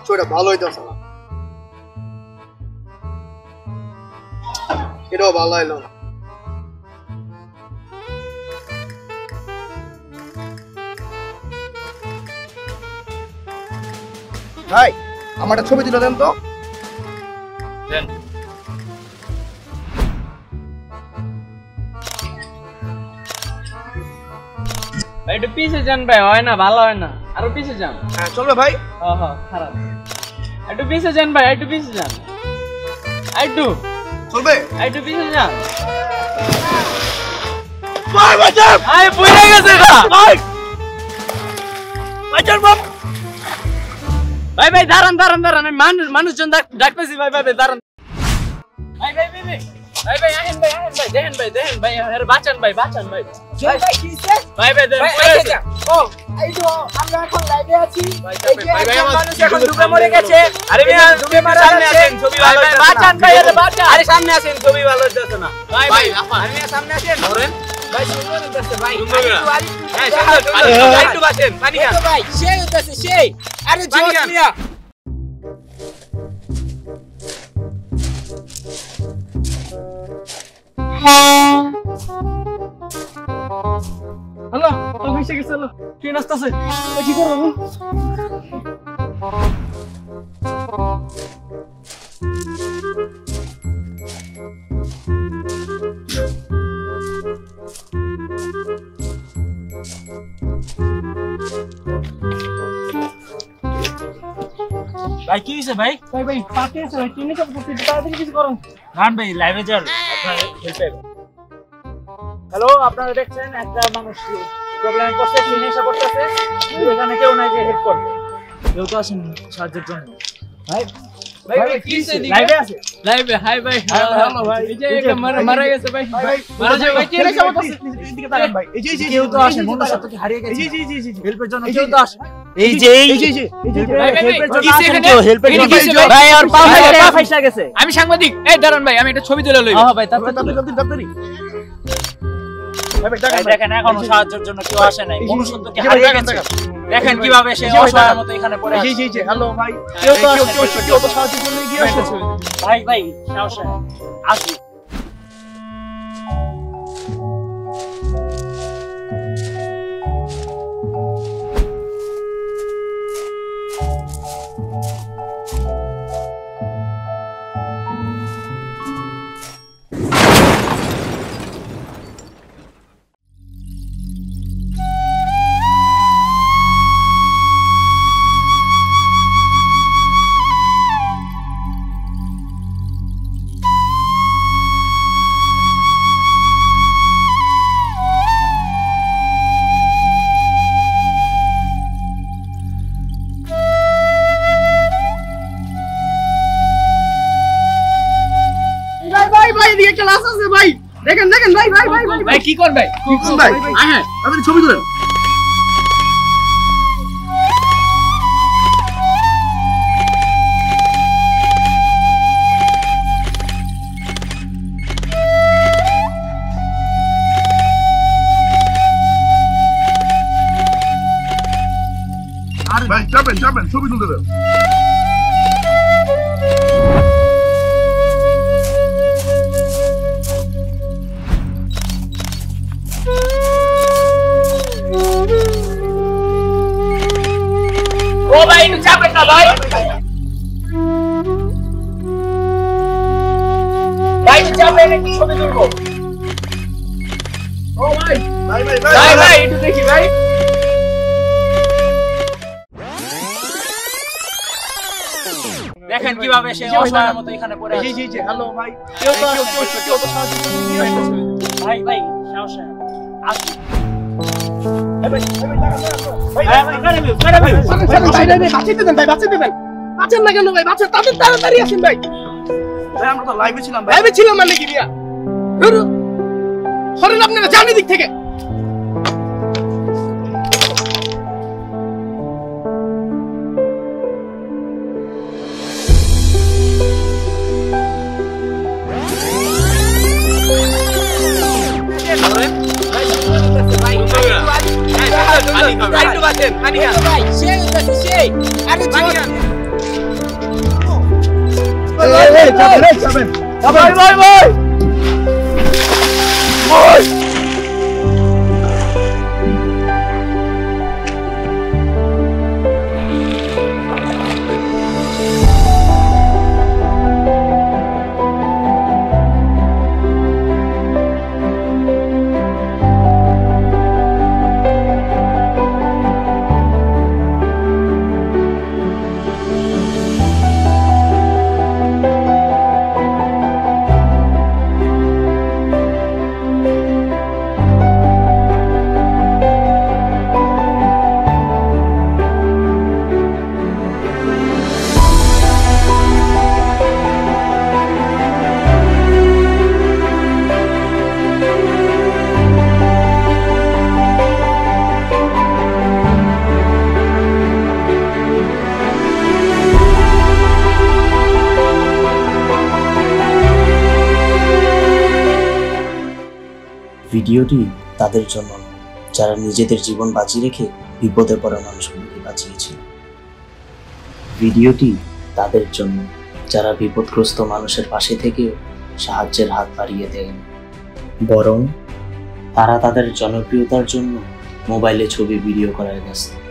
ছবিটা ভালো হইতেছে না, এটাও ভালো হইলো না। ভাই আমার একটা ছবি তুলে দেন তো। দেন ভাই, একটু পিছে যান ভাই, হয় না, ভালো হয় না, আরো পিছে যান। হ্যাঁ চলবে ভাই। খারাপ, একটু পিছে যান ভাই, একটু পিছে যান, একটু চলবে, একটু পিছে যান। ভাই বাঁচান, আরে পড়ে গেছে গা ভাই বাঁচান বাপ। ভাই ভাই দাঁড়ান দাঁড়ান দাঁড়ান, আমি মানুষজন ডাকতেছি ভাই, ভাই দাঁড়ান ভাই, ভাই ভাই ভাই ভাই ভাই আহেন ভাই, আহেন ভাই, দেখেন ভাই, দেখেন ভাই, আরে বাঁচান ভাই, বাঁচান ভাই। ভাই ভাই কি হইছে? ভাই ভাই দেখেন ও এই তো আমরা এখন লাইভে আছি। ভাই, এই যে ভাই, ভাই, একজন আমার মানুষ এখন ডুবে মরে গেছে। আরে ভাই ডুবে মারা সামনে যাচ্ছে। আসেন, ছবি ভালো হচ্ছে না। বাঁচান ভাই, আরে বাঁচান। আরে সামনে আসেন, ছবি ভালো হচ্ছে না। ভাই ভাই আরে সামনে আসেন। ধরেন ভাই সুন্দর হইতাছে ভাই। সুন্দর না? আরেকটু হ্যাঁ সুন্দর। সুন্দর, একটু বাঁচেন, পানি এই খান। তো ভাই সেই হইতাছে সেই। আরে পানি জোস খান। মিয়া। আল্লাহ তো ভেসে গেছে, আল্লাহ ট্রেন আসতেছে, কি করবো? ভাই কি হইছে ভাই? ভাই ভাই পাকে আছে ভাই, ট্রেনে সব তাড়াতাড়ি কিছু করুন। গান ভাই লাইভে যান, আপনার হেল্প পাবেন। হ্যালো, আপনারা দেখছেন একটা মানুষ প্রবলেম করছে, চিকিৎসা করতেছে, এখানে কেউ নাই যে হেল্প করবে, কেউ তো আসেন সাহায্যের জন্য। ভাই ভাই ভাই কি হইছে? লাইভে আছে, লাইভে হাই ভাই, হ্যালো ভাই, এই যে একটা মারা গেছে ভাই, মারা যায় ভাই, ট্রেনে সব এদিকে তাকান ভাই। এই যে কেউ তো আসেন, মনুষ্যত্ব কি হারিয়ে গেছে? জি জি জি জি হেল্পের জন্য এই কেউ যে- তো আসে। এই যে এই যে ভাই, ভাই, হেল্পের জন্য কিসে আসেন এখানে? কেউ, হেল্পের এখানে জন্য। কিসে ভাই? ভাই আর পা ভাই, ফাইসা গেছে। আমি সাংবাদিক, এই দাঁড়ান ভাই, আমি একটা ছবি তুলে লই। হ্যাঁ ভাই, তারপর তাড়াতাড়ি দেখেন এখনো সাহায্যের জন্য কেউ আসে নাই, মনুষ্যত্ব কি এই যে হারিয়ে দেখেন, গেছে? দেখেন। দেখেন কিভাবে সে এই যে ভাই, অসহায়ের দেখেন। মতো এখানে পড়ে আছে। জি জি হ্যালো ভাই, কেউ তো কেউ আসে। কেউ তো সাহায্য করতে এগিয়ে আসো। ভাই ভাই সাহস আসি। ভাই ভাই ভাই এদিকে একটা লাশ আছে ভাই, দেখেন দেখেন ভাই ভাই ভাই ভাই ভাই কি করবে? কি কোন ভাই? হ্যাঁ তাড়াতাড়ি ছবি তুলেন। ভাই যাবেন যাবেন, ছবি তুলতে দেন। ও ভাই একটু চাপেন না ভাই, ভাই একটু চাপেন, একটু ছবি তুলবো। ও ভাই ভাই ভাই ভাই ভাই একটু দেখি ভাই। দেখেন কিভাবে সে অসহায়ের মতো এখানে পড়ে আছে। জি হ্যালো ভাই, কেউ তো কেউ আসে। কেউ তো সাহায্য করতে এগিয়ে আসো। ভাই ভাই সাহস আসি। ভাই ভাই ভাই ভাই ভাই বাঁচাতে দেন ভাই, বাঁচাতে দেন। বাঁচান না কেন ভাই, বাঁচান, তাড়াতাড়ি আসেন ভাই। ভাই আমরা তো লাইভে ছিলাম ভাই। লাইভে ছিলাম মানে কি মিয়া? সরেন আপনারা, জানি দিক থেকে। একটু বাঁচেন, পানি খান। ভাই সেই হইতাছে সেই। আরে পানি জোস খান। ভাই ভাই ভাই ভিডিওটি তাদের জন্য যারা নিজেদের জীবন বাঁচিয়ে রেখে বিপদে পড়া মানুষগুলোকে বাঁচিয়েছিল। ভিডিওটি তাদের জন্য যারা বিপদগ্রস্ত মানুষের পাশে থেকে সাহায্যের হাত বাড়িয়ে দেন, বরং তারা তাদের জনপ্রিয়তার জন্য মোবাইলে ছবি ভিডিও করায় ব্যস্ত।